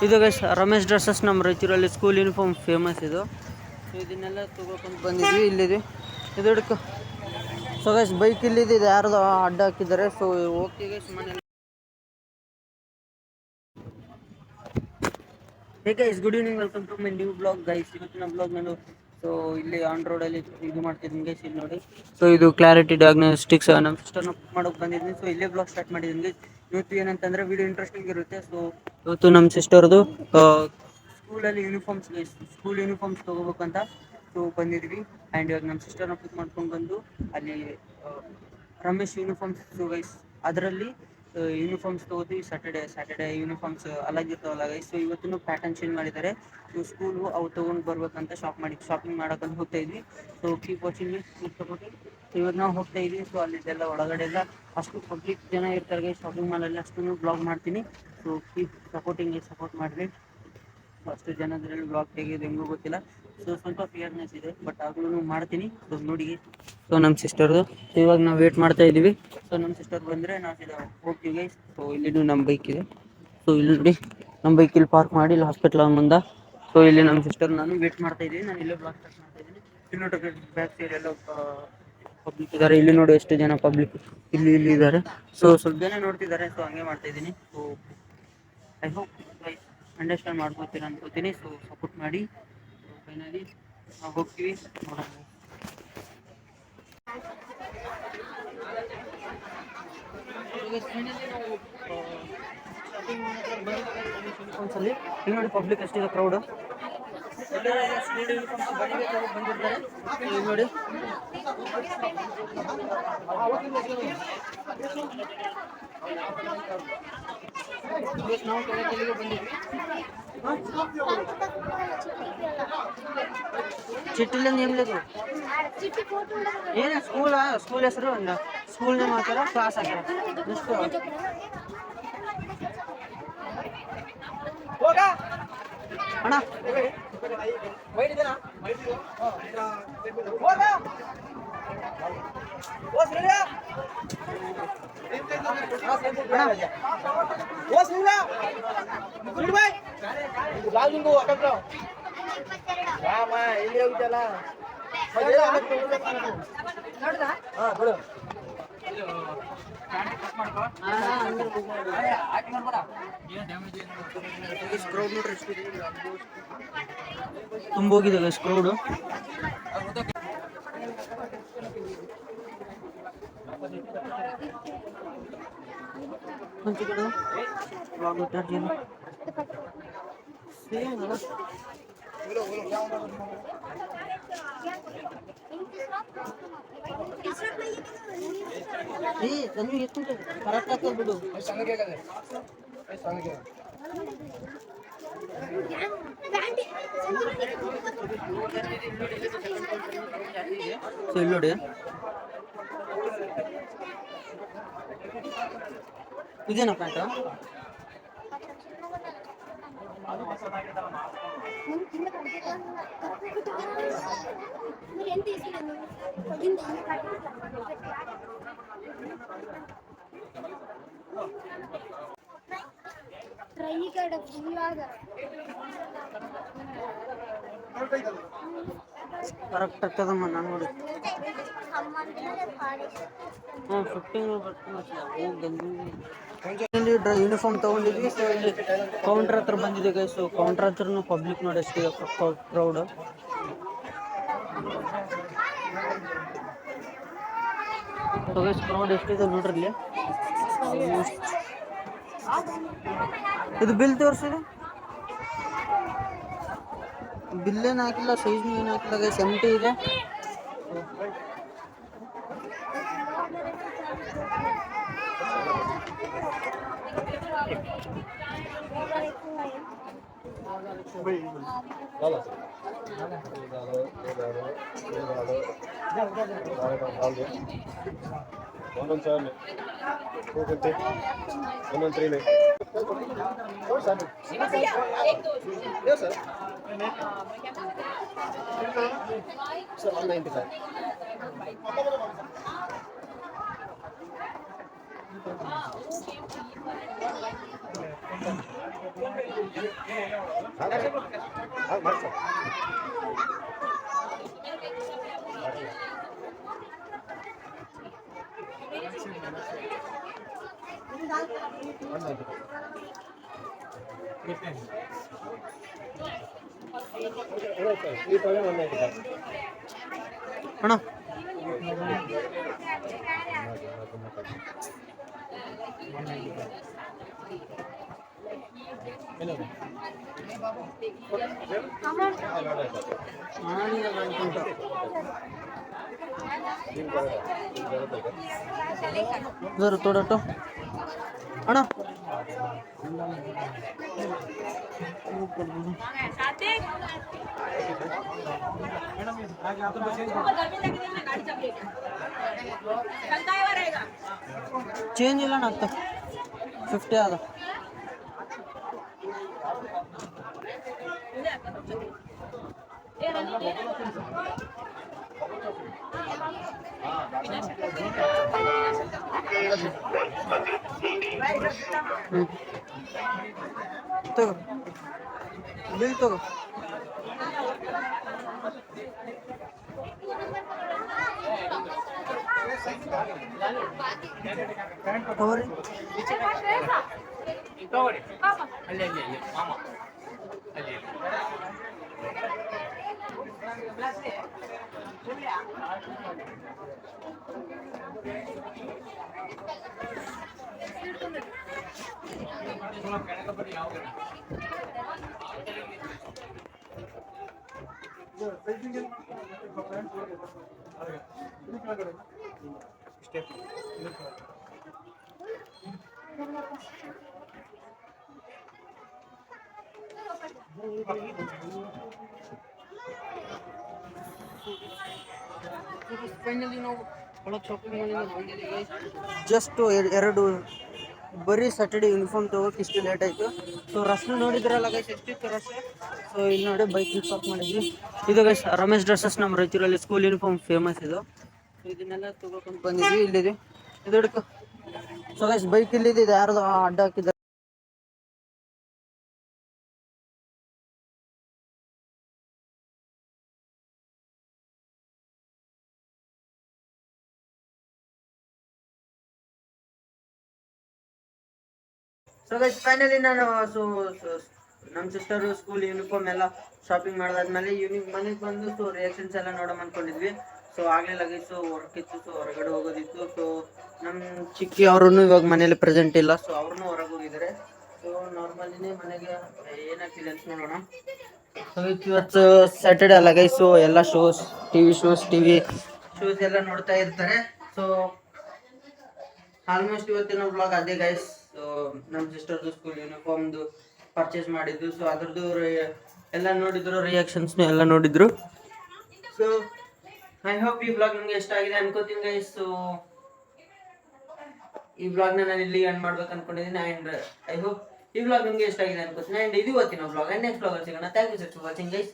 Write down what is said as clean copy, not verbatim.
ಇದು guys Ramesh dresses ನಮ್ಮ ರಾಯಚೂರಲ್ಲಿ school uniform famous ಇದು. ಸೊ ಇದನ್ನೆಲ್ಲ ತೊಗೊಳ್ಕೊಂಡು ಬಂದಿದ್ವಿ. ಇಲ್ಲಿದೆ ಇದು ಹಿಡ್ಕೊ. ಸೊ ಗೈಸ್ ಬೈಕ್ ಇಲ್ಲಿದೆ, ಇದು ಯಾರ್ದು ಅಡ್ಡ ಹಾಕಿದ್ದಾರೆ. ಸೊ ಓಕೆ ಗೈಸ್ ಮನೇಲಿ. Hey guys, good evening, welcome to my new blog guys. ಇವತ್ತಿನ ಬ್ಲಾಗ್ ನಾನು ಸೊ ಇಲ್ಲಿ ಆನ್ ರೋಡಲ್ಲಿ ಇದು ಮಾಡ್ತಿದ್ದೀನಿ ಗೈಸ್. ಇಲ್ಲಿ ನೋಡಿ, ಸೊ ಇದು ಕ್ಲಾರಿಟಿ ಡಯಾಗ್ನೋಸ್ಟಿಕ್ಸ್ ನಮ್ಮ ಸಿಸ್ಟರ್ನ ಮಾಡೋಕೆ ಬಂದಿದ್ದೀನಿ. ಸೊ ಇಲ್ಲೇ ಬ್ಲಾಗ್ ಸ್ಟಾರ್ಟ್ ಮಾಡಿದ್ದೀನಿ ಗೈಸ್. ಇವತ್ತು ಏನಂತಂದರೆ ವಿಡಿಯೋ ಇಂಟ್ರೆಸ್ಟಿಂಗ್ ಇರುತ್ತೆ. ಸೊ ಇವತ್ತು ನಮ್ಮ ಸಿಸ್ಟರ್ದು ಸ್ಕೂಲಲ್ಲಿ ಯೂನಿಫಾರ್ಮ್ಸ್ ಗೈಸ್, ಸ್ಕೂಲ್ ಯೂನಿಫಾರ್ಮ್ಸ್ ತೊಗೋಬೇಕಂತ ಸೊ ಬಂದಿದ್ವಿ. ಆ್ಯಂಡ್ ಇವಾಗ ನಮ್ಮ ಸಿಸ್ಟರ್ನ ಪಿಕ್ ಮಾಡ್ಕೊಂಡು ಬಂದು ಅಲ್ಲಿ ರಮೇಶ್ ಯೂನಿಫಾರ್ಮ್ಸ್ ಗೈಸ್, ಅದರಲ್ಲಿ ಯೂನಿಫಾರ್ಮ್ಸ್ ತೊಗೋತೀವಿ. ಸ್ಯಾಟರ್ಡೆ ಯೂನಿಫಾರ್ಮ್ಸ್ ಅಲ್ಲಾಗಿರ್ತಾವಲ್ಲ ಗೈಸ್. ಸೊ ಇವತ್ತು ಪ್ಯಾಟರ್ನ್ ಚೇಂಜ್ ಮಾಡಿದ್ದಾರೆ. ಸೊ ಸ್ಕೂಲು ಅವು ತೊಗೊಂಡು ಬರ್ಬೇಕಂತ ಶಾಪಿಂಗ್ ಮಾಡೋಕ್ಕಂತ ಹೋಗ್ತಾ ಇದ್ವಿ. So keep watching, supporting. So ಇವಾಗ ನಾವು ಹೋಗ್ತಾ ಇದ್ವಿ. ಸೊ ಅಲ್ಲಿದ್ದೆಲ್ಲ ಒಳಗಡೆ ಎಲ್ಲ ಅಷ್ಟು ಪಬ್ಲಿಕ್ ಜನ ಇರ್ತಾರೆ ಗೈಸ್ ಶಾಪಿಂಗ್ ಮಾಲಲ್ಲಿ. ಅಷ್ಟು ಬ್ಲಾಗ್ ಮಾಡ್ತೀನಿ. ಸೊ ಕೀಪ್ ಸಪೋರ್ಟಿಂಗ್, ಸಪೋರ್ಟ್ ಮಾಡಿರಿ. ಅಷ್ಟು ಜನದಲ್ಲಿ ಬ್ಲಾಗ್ ತೆಗೆಯೋದು ಹೆಂಗೂ ಗೊತ್ತಿಲ್ಲ. ಸೊ ಸ್ವಲ್ಪ ಫಿಯರ್ನೆಸ್ ಇದೆ, ಬಟ್ ಆಗಲೂ ಮಾಡ್ತೀನಿ. ಸೊ ನೋಡಿ, ಸೊ ನಮ್ಮ ಸಿಸ್ಟರ್ದು. ಸೊ ಇವಾಗ ನಾವು ವೇಟ್ ಮಾಡ್ತಾ ಇದ್ದೀವಿ. ಸೊ ನಮ್ಮ ಸಿಸ್ಟರ್ ಬಂದರೆ ನಾವು ಹೋಗ್ತೀವಿ ಗೈಸ್. ಸೊ ಇಲ್ಲಿನೂ ನಮ್ಮ ಬೈಕ್ ಇದೆ. ಸೊ ಇಲ್ಲಿ ನೋಡಿ, ನಮ್ಮ ಬೈಕ್ ಇಲ್ಲಿ ಪಾರ್ಕ್ ಮಾಡಿ ಇಲ್ಲಿ ಹಾಸ್ಪಿಟ್ಲ್ ಮುಂದೆ. ಸೊ ಇಲ್ಲಿ ನಮ್ಮ ಸಿಸ್ಟರ್ ನಾನು ವೇಟ್ ಮಾಡ್ತಾ ಇದ್ದೀನಿ. ನಾನು ಇಲ್ಲೇ ಬ್ಲಾಗ್ ಸ್ಟಾರ್ಟ್ ಮಾಡ್ತಾ ಇದ್ದೀನಿ. ಇಲ್ಲಿ ನೋಡಿ ಬ್ಯಾಕ್ ಸೈಡ್ ಎಲ್ಲ ಪಬ್ಲಿಕ್ ಇದ್ದಾರೆ. ಇಲ್ಲಿ ನೋಡಿ ಎಷ್ಟು ಜನ ಪಬ್ಲಿಕ್ ಇಲ್ಲಿ ಇದ್ದಾರೆ. ಸೊ ಸ್ವಲ್ಪ ಜನ ನೋಡ್ತಿದ್ದಾರೆ. ಸೊ ಹಂಗೆ ಮಾಡ್ತಾ ಇದ್ದೀನಿ. So I hope guys understand ಮಾಡ್ಕೋತೀರ ಅನ್ಕೋತೀನಿ. ಸೊ ಸಪೋರ್ಟ್ ಮಾಡಿ. ಸೊ ಫೈನಲಿ ನಾವು ಹೋಗ್ತೀವಿ, ನೋಡೋಣ. ಒಂದ್ಸಲಿ ಇಲ್ಲಿ ನೋಡಿ ಪಬ್ಲಿಕ್ ಎಷ್ಟಿದೆ, ಕ್ರೌಡು. ಬಂದಿರ್ತಾರೆ ನೋಡಿ. ನಾವು ಕೆಳಗೆ ಬಂದಿದ್ವಿ. ಚಿಟ್ಟಿಲ್ಲ ನೇಮ್ లేదు. ಏನ ಸ್ಕೂಲ್ ಹೆಸರು ಸ್ಕೂಲ್ ನೇಮ್ ಹಾಕ್ಯಾರ, ಕ್ಲಾಸ್ ಹಾಕ್ಯಾರ. ಅಣ್ಣ ತುಂಬೋಗಿದೆ ಕ್ರೌಡು. ಕರೆಕ್ಟ್ ಆಗ್ತದೆ ಬಿಡು. ಸೊ ಇಲ್ಲಿ ನೋಡಿ, ಇದೇನಾ ಪ್ಯಾಂಟು? ಕರೆಕ್ಟ್ ಆಗ್ತದಮ್ಮ, ನಾನು ನೋಡಿ. ಯೂನಿಫಾರ್ಮ್ ತಗೊಂಡಿದ್ವಿ. ಸೊ ಇಲ್ಲಿ ಕೌಂಟರ್ ಹತ್ರ ಬಂದಿದೆ ಗೈಸ್. ಸೊ ಕೌಂಟರ್ ಹತ್ರನು ಪಬ್ಲಿಕ್ ನೋಡಿ ಎಷ್ಟಿದೆ ಕ್ರೌಡ್. ಸೊ ಗೈಸ್ ಕ್ರೌಡ್ ಎಷ್ಟಿದೆ ನೋಡ್ರಿ. ಇದು ಬಿಲ್ ತೋರಿಸಿದೆ, ಬಿಲ್ ಏನು ಹಾಕಿಲ್ಲ, ಸೈಜ್ನು ಏನು ಹಾಕಿಲ್ಲ ಗೈಸ್, ಎಂಟಿ ಇದೆ. ಅಣ್ಣ जरा थोड़ा तो अಣ್ಣ ಚೇಂಜ್ ಇಲ್ಲ ಅಣ್ಣ 50 ಆದ ತಗೋ ಬಿಲ್ ತಗೋ ತಗೋರಿ ಅಲ್ಲಿ ಅಲ್ಲಿ ಅಲ್ಲಿ ಮಾಮ ಅಲ್ಲಿ ಫೈನಲಿ ನಾವು ಒಳಗೆ ಶಾಪಿಂಗ್ ಮಾಡಿದ್ರೆ ಬಂದಿದ್ದೀವಿ ಜಸ್ಟ್ ಎರಡು ಬರೀ ಸ್ಯಾಟರ್ಡೆ ಯೂನಿಫಾರ್ಮ್ ತಗೋಕೆ ಇಷ್ಟು ಲೇಟ್ ಆಯಿತು ಸೊ ರಶ್ ನೋಡಿದ್ರಲ್ಲ ಗೈಸ್ ಎಷ್ಟಿತ್ತು ರಶ್ ಸೊ ಇಲ್ಲಿ ನೋಡಿ ಬೈಕ್ ಪಾರ್ಕ್ ಮಾಡಿದ್ವಿ ಇದು ಗೈಸ್ ರಮೇಶ್ ಡ್ರೆಸ್ಸಸ್ ನಮ್ಮ ರಾಯಚೂರಲ್ಲಿ ಸ್ಕೂಲ್ ಯೂನಿಫಾರ್ಮ್ ಫೇಮಸ್ ಇದು ಸೊ ಇದನ್ನೆಲ್ಲ ತಗೋಕೊಂಡು ಬಂದಿದ್ವಿ ಇಲ್ಲಿದೆ ಇದು ಹಿಡ್ಕೊ ಸೊ ಗೈಸ್ ಬೈಕ್ ಇಲ್ಲಿದೆ ಯಾರ್ದು ಅಡ್ಡ ಹಾಕಿದ್ದಾರೆ ಸೊ ಗೈಸ್ ಫೈನಲಿ ನಾನು ನಮ್ಮ ಸಿಸ್ಟರ್ ಸ್ಕೂಲ್ ಯೂನಿಫಾರ್ಮ್ ಎಲ್ಲ ಶಾಪಿಂಗ್ ಮಾಡಿದಾದ್ಮೇಲೆ ಮನೆಗೆ ಬಂದು ಸೊ ರಿಯಾಕ್ಷನ್ಸ್ ಎಲ್ಲ ನೋಡೋಣ ಅನ್ಕೊಂಡಿದ್ವಿ ಸೊ ಆಗಲಿಲ್ಲ ಗೈಸ್ ಸೊ ವರ್ಕ್ ಇತ್ತು ಸೊ ಹೊರಗಡೆ ಹೋಗೋದಿತ್ತು ಸೊ ನಮ್ಮ ಚಿಕ್ಕಿ ಅವ್ರೂ ಇವಾಗ ಮನೇಲಿ ಪ್ರೆಸೆಂಟ್ ಇಲ್ಲ ಸೊ ಅವ್ರೂ ಹೊರಗೆ ಹೋಗಿದ್ದಾರೆ ಸೊ ನಾರ್ಮಲಿನೇ ಮನೆಗೆ ಏನಾಗ್ತಿದೆ ಅಂತ ನೋಡೋಣ ಸೊ ಇವತ್ತು ಸ್ಯಾಟರ್ಡೆ ಅಲ್ಲ ಗೈಸ್ ಸೊ ಎಲ್ಲ ಟಿವಿ ಶೋಸ್ ಎಲ್ಲ ನೋಡ್ತಾ ಇರ್ತಾರೆ ಸೊ ಆಲ್ಮೋಸ್ಟ್ ಇವತ್ತಿನ ವ್ಲಾಗ್ ಅದೇ ಗೈಸ್ ಸೊ ನಮ್ಮ ಸಿಸ್ಟರ್ದು ಸ್ಕೂಲ್ ಯೂನಿಫಾರ್ಮ್ದು ಪರ್ಚೇಸ್ ಮಾಡಿದ್ದು ಸೊ ಅದ್ರದ್ದು ಎಲ್ಲ ನೋಡಿದ್ರು ರಿಯಾಕ್ಷನ್ಸ್ನು ಎಲ್ಲ ನೋಡಿದ್ರು ಸೊ ಐ ಹೋಪ್ ಈ ವ್ಲಾಗ್ ನಿಮಗೆ ಇಷ್ಟ ಆಗಿದೆ ಅನ್ಕೋತೀನಿ ಗೈಸ್ ಸೊ ಈ ವ್ಲಾಗ್ನ ನಾನು ಇಲ್ಲಿ ಎಂಡ್ ಮಾಡ್ಬೇಕು ಅನ್ಕೊಂಡಿದ್ದೀನಿ ಆ್ಯಂಡ್ ಐ ಹೋಪ್ ಈ ವ್ಲಾಗ್ ನಿಮಗೆ ಇಷ್ಟ ಆಗಿದೆ ಅನ್ಕೋತೀನಿ ಆ್ಯಂಡ್ ಇದು ಇವತ್ತಿನ ವ್ಲಾಗ್ ಆ್ಯಂಡ್ ನೆಕ್ಸ್ಟ್ ವ್ಲಾಗಲ್ಲಿ ಸಿಗೋಣ thank you sir for watching guys